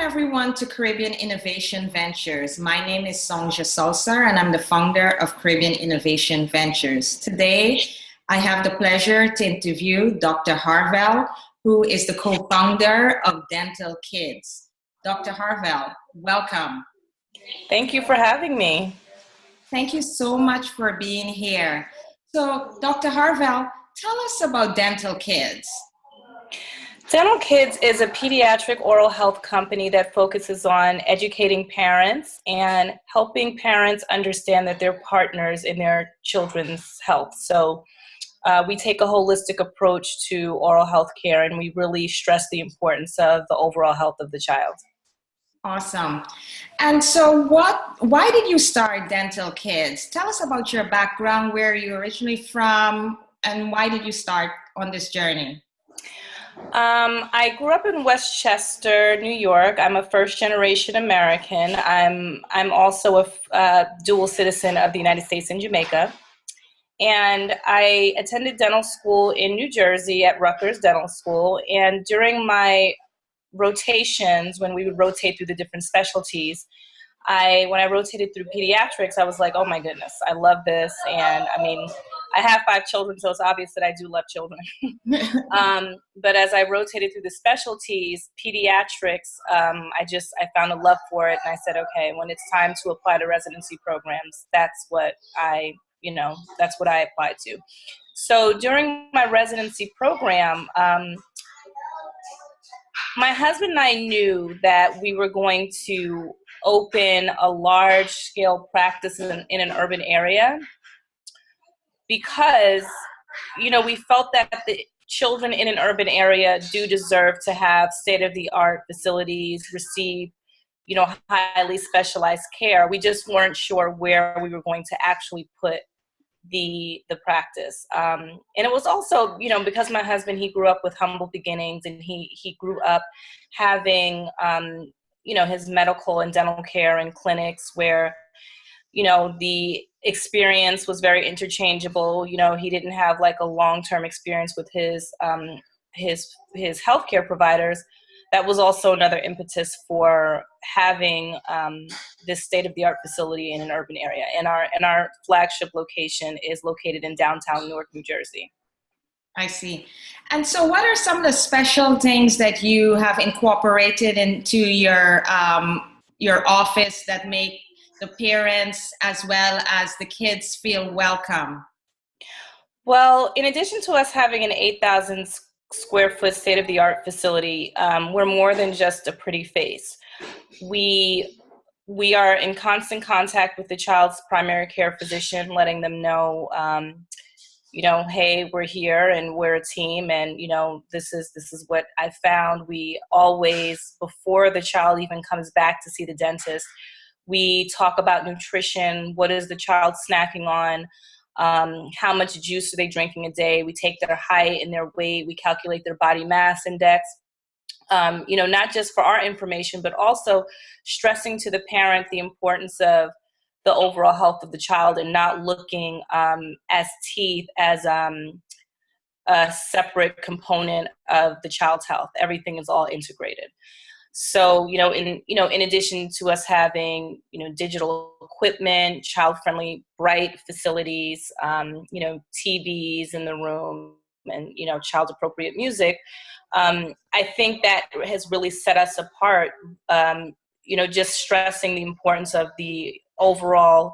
everyone to Caribbean Innovation Ventures. My name is Sonja Salsar and I'm the founder of Caribbean Innovation Ventures. Today, I have the pleasure to interview Dr. Harvell, who is the co-founder of Dental Kidz. Dr. Harvell, welcome. Thank you for having me. Thank you so much for being here. So, Dr. Harvell, tell us about Dental Kidz. Dental Kidz is a pediatric oral health company that focuses on educating parents and helping parents understand that they're partners in their children's health. So we take a holistic approach to oral health care, and we really stress the importance of the overall health of the child. Awesome. And so why did you start Dental Kidz? Tell us about your background, where you're originally from, and why did you start on this journey? I grew up in Westchester, New York. I'm a first-generation American. I'm also a dual citizen of the United States and Jamaica. And I attended dental school in New Jersey at Rutgers Dental School. And during my rotations, when we would rotate through the different specialties, when I rotated through pediatrics, I was like, oh my goodness, I love this. And I mean, I have 5 children, so it's obvious that I do love children. But as I rotated through the specialties, pediatrics, I found a love for it. And I said, okay, when it's time to apply to residency programs, that's what I applied to. So during my residency program, my husband and I knew that we were going to open a large-scale practice in an urban area because, we felt that the children in an urban area do deserve to have state-of-the-art facilities, receive, highly specialized care. We just weren't sure where we were going to actually put the practice. And it was also, because my husband, he grew up with humble beginnings, and he grew up having, his medical and dental care in clinics where, the experience was very interchangeable. He didn't have like a long-term experience with his healthcare providers. That was also another impetus for having this state-of-the-art facility in an urban area. And our flagship location is located in downtown Newark, New Jersey. I see. And so what are some of the special things that you have incorporated into your office that make the parents as well as the kids feel welcome? Well, in addition to us having an 8,000 square foot state-of-the-art facility, we're more than just a pretty face. We are in constant contact with the child's primary care physician, letting them know, hey, we're here and we're a team, and this is what I found. We always, before the child even comes back to see the dentist, we talk about nutrition. What is the child snacking on? How much juice are they drinking a day? We take their height and their weight. We calculate their body mass index, not just for our information, but also stressing to the parent the importance of the overall health of the child and not looking as teeth as a separate component of the child's health. Everything is all integrated. So, in addition to us having, digital equipment, child-friendly, bright facilities, TVs in the room, and, child-appropriate music, I think that has really set us apart, just stressing the importance of the overall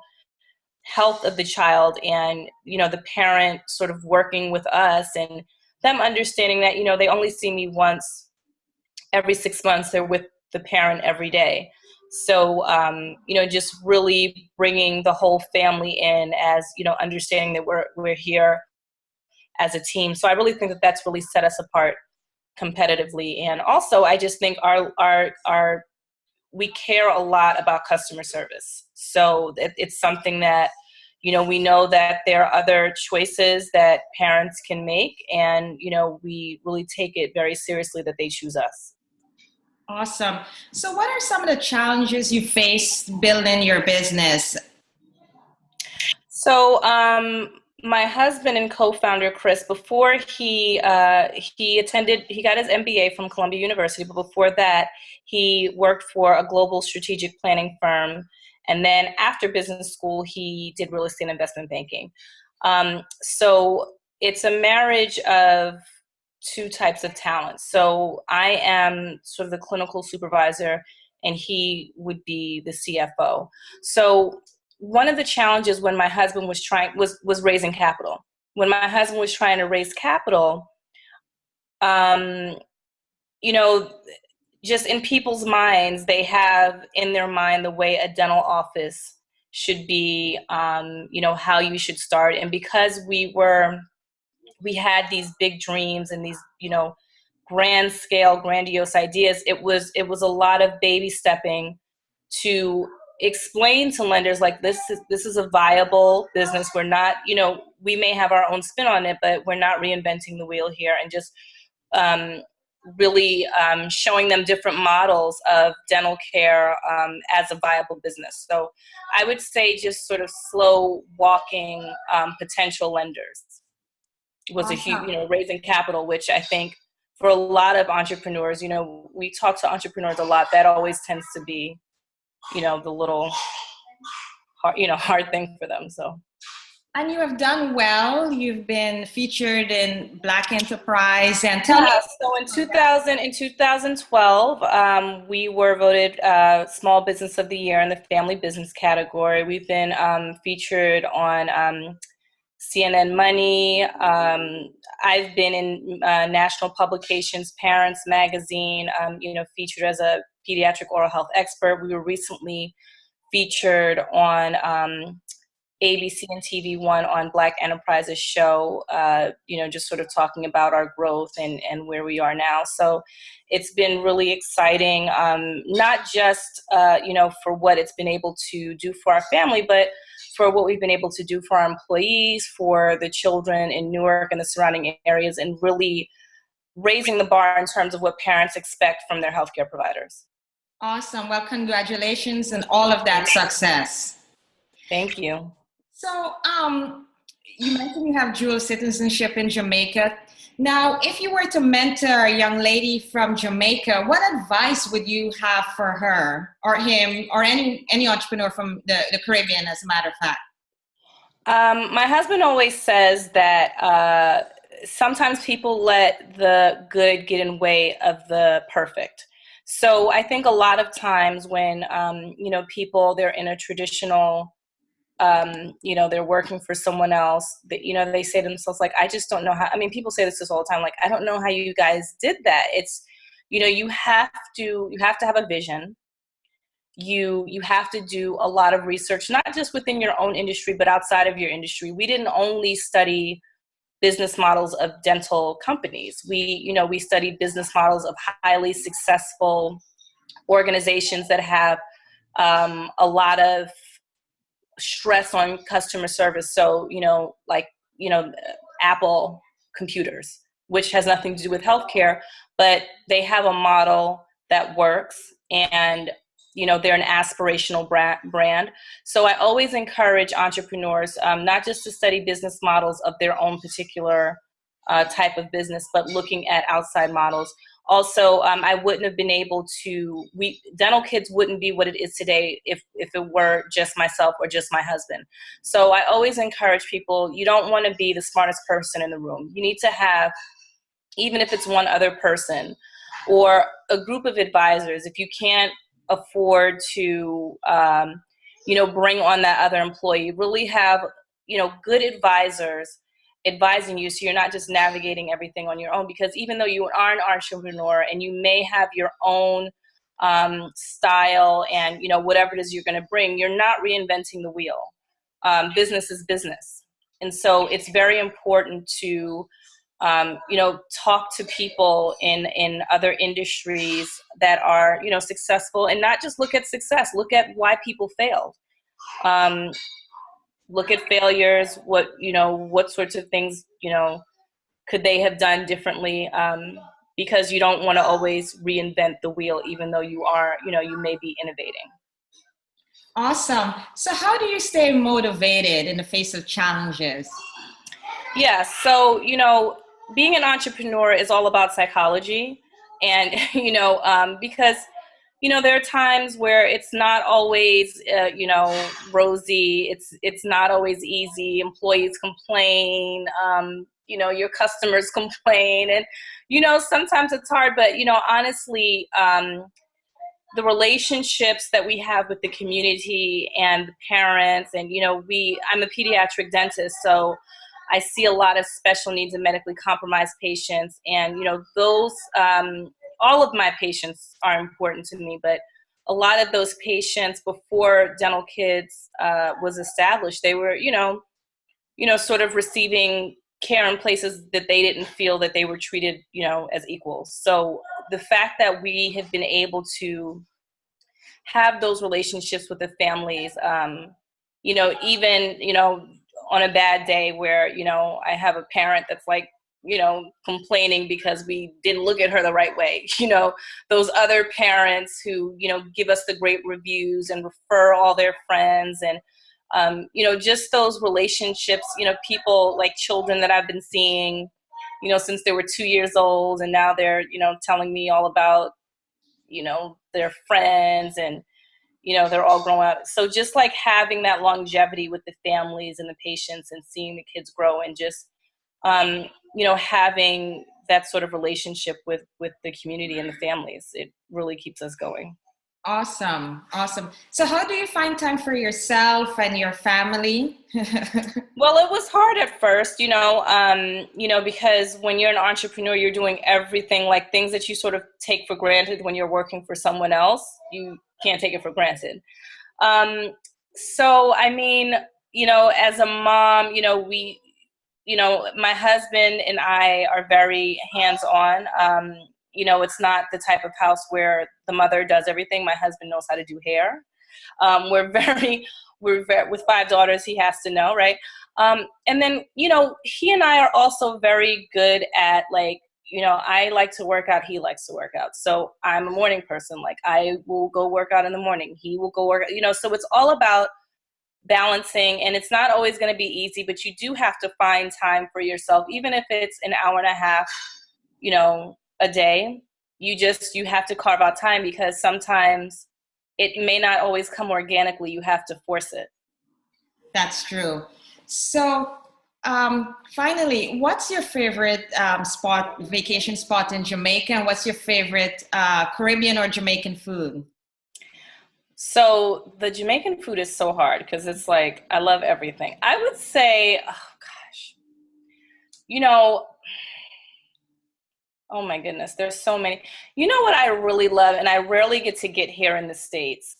health of the child and, the parent sort of working with us and them understanding that, they only see me once every 6 months. They're with the parent every day. So, just really bringing the whole family in as, understanding that we're here as a team. So I really think that that's really set us apart competitively. And also, I just think we care a lot about customer service. So it's something that, we know that there are other choices that parents can make. And, we really take it very seriously that they choose us. Awesome. So what are some of the challenges you faced building your business? So, my husband and co-founder Chris, before he got his MBA from Columbia University, but before that, he worked for a global strategic planning firm, and then after business school, he did real estate investment banking. So it's a marriage of two types of talent. So I am sort of the clinical supervisor, and he would be the CFO. So one of the challenges when my husband was raising capital. When my husband was trying to raise capital, um, you know, just in people's minds, they have in their mind the way a dental office should be, how you should start. And because we had these big dreams and these, grand scale, grandiose ideas, it was a lot of baby stepping to explain to lenders like this is a viable business. We're not, we may have our own spin on it, but we're not reinventing the wheel here, and just really showing them different models of dental care as a viable business. So I would say just sort of slow walking potential lenders was a huge, Awesome. raising capital, which I think for a lot of entrepreneurs, we talk to entrepreneurs a lot, that always tends to be, the little hard, hard thing for them. So. And you have done well. You've been featured in Black Enterprise. And tell me. Yeah, so in 2012, we were voted Small Business of the Year in the Family Business category. We've been featured on CNN Money. I've been in national publications, Parents Magazine, featured as a pediatric oral health expert. We were recently featured on ABC and TV1 on Black Enterprise's show, just sort of talking about our growth and where we are now. So it's been really exciting, not just, for what it's been able to do for our family, but for what we've been able to do for our employees, for the children in Newark and the surrounding areas, and really raising the bar in terms of what parents expect from their healthcare providers. Awesome. Well, congratulations on all of that success. Thank you. So, you mentioned you have dual citizenship in Jamaica. Now, if you were to mentor a young lady from Jamaica, what advice would you have for her or him or any entrepreneur from the Caribbean, as a matter of fact? My husband always says that sometimes people let the good get in the way of the perfect. So I think a lot of times when, people, they're in a traditional, they're working for someone else, that, they say to themselves, like, I just don't know how, people say this all the time, like, I don't know how you guys did that. It's, you have to have a vision. You have to do a lot of research, not just within your own industry, but outside of your industry. We didn't only study business models of dental companies. We studied business models of highly successful organizations that have a lot of stress on customer service. So, Apple computers, which has nothing to do with healthcare, but they have a model that works, and they're an aspirational brand. So I always encourage entrepreneurs not just to study business models of their own particular type of business, but looking at outside models. Also, I wouldn't have been able to, Dental Kidz wouldn't be what it is today if it were just myself or just my husband. So I always encourage people, you don't want to be the smartest person in the room. You need to have, even if it's one other person or a group of advisors, if you can't afford to, bring on that other employee, really have, good advisors advising you, so you're not just navigating everything on your own. Because even though you are an entrepreneur and you may have your own style and whatever it is you're going to bring, you're not reinventing the wheel. Business is business, and so it's very important to talk to people in other industries that are successful, and not just look at success. Look at why people failed. Look at failures, what sorts of things, could they have done differently? Because you don't want to always reinvent the wheel, even though you are, you may be innovating. Awesome. So how do you stay motivated in the face of challenges? Yeah, so, being an entrepreneur is all about psychology. And, because, there are times where it's not always, rosy. It's not always easy. Employees complain, your customers complain. And, sometimes it's hard, but, honestly, the relationships that we have with the community and the parents, and I'm a pediatric dentist, so I see a lot of special needs and medically compromised patients, and those all of my patients are important to me, but a lot of those patients before Dental Kidz was established, they were sort of receiving care in places that they didn't feel that they were treated as equals. So the fact that we have been able to have those relationships with the families, even, on a bad day where, I have a parent that's like, complaining because we didn't look at her the right way, those other parents who, give us the great reviews and refer all their friends, and, just those relationships, people like children that I've been seeing, since they were 2 years old, and now they're, telling me all about, their friends, and, they're all growing up. So just like having that longevity with the families and the patients, and seeing the kids grow, and just, having that sort of relationship with the community and the families, it really keeps us going. Awesome. Awesome. So how do you find time for yourself and your family? Well, it was hard at first, because when you're an entrepreneur, you're doing everything, like things that you sort of take for granted when you're working for someone else. You can't take it for granted. So, I mean, as a mom, my husband and I are very hands-on. It's not the type of house where the mother does everything. My husband knows how to do hair. We're very, with 5 daughters, he has to know, right? And then, he and I are also very good at, like, I like to work out, he likes to work out. So I'm a morning person. Like, I will go work out in the morning. He will go work out, so it's all about balancing, and it's not always going to be easy, but you do have to find time for yourself, even if it's an hour and a half, a day. You have to carve out time, because sometimes it may not always come organically. You have to force it. That's true. So finally, what's your favorite vacation spot in Jamaica, and what's your favorite Caribbean or Jamaican food? So the Jamaican food is so hard, because it's like, I love everything. I would say, oh gosh, oh my goodness, there's so many. You know what I really love, and I rarely get to get here in the States?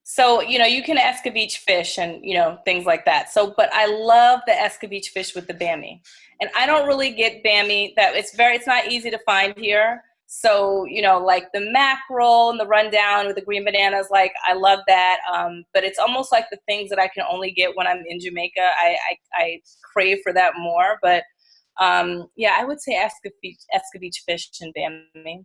So, you can escovitch fish and, things like that. So, but I love the escovitch fish with the bammy. And I don't really get bammy. It's not easy to find here. So, like the mackerel and the rundown with the green bananas, like, I love that. But it's almost like the things that I can only get when I'm in Jamaica. I crave for that more. But yeah, I would say escovitch fish and bammy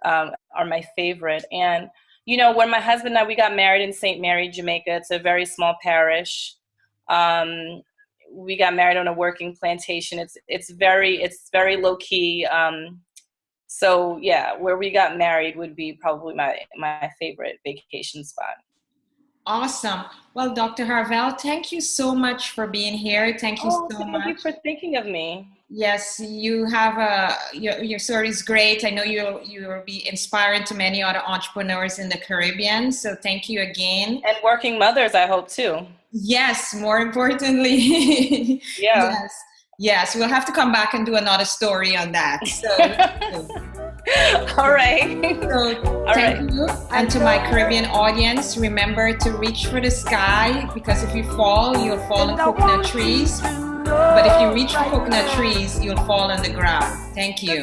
are my favorite. And, when my husband and I, we got married in St. Mary, Jamaica. It's a very small parish. We got married on a working plantation. It's very low key. So yeah, where we got married would be probably my favorite vacation spot. Awesome. Well, Dr. Harvell, thank you so much for being here. Thank you so much. Thank you for thinking of me. Yes, you have your story is great. I know you'll be inspiring to many other entrepreneurs in the Caribbean. So thank you again. And working mothers, I hope too. Yes, more importantly. Yeah. Yes, we'll have to come back and do another story on that. So, all right. So thank you. And to my Caribbean audience, remember to reach for the sky, because if you fall, you'll fall in coconut trees. But if you reach for coconut trees, you'll fall on the ground. Thank you.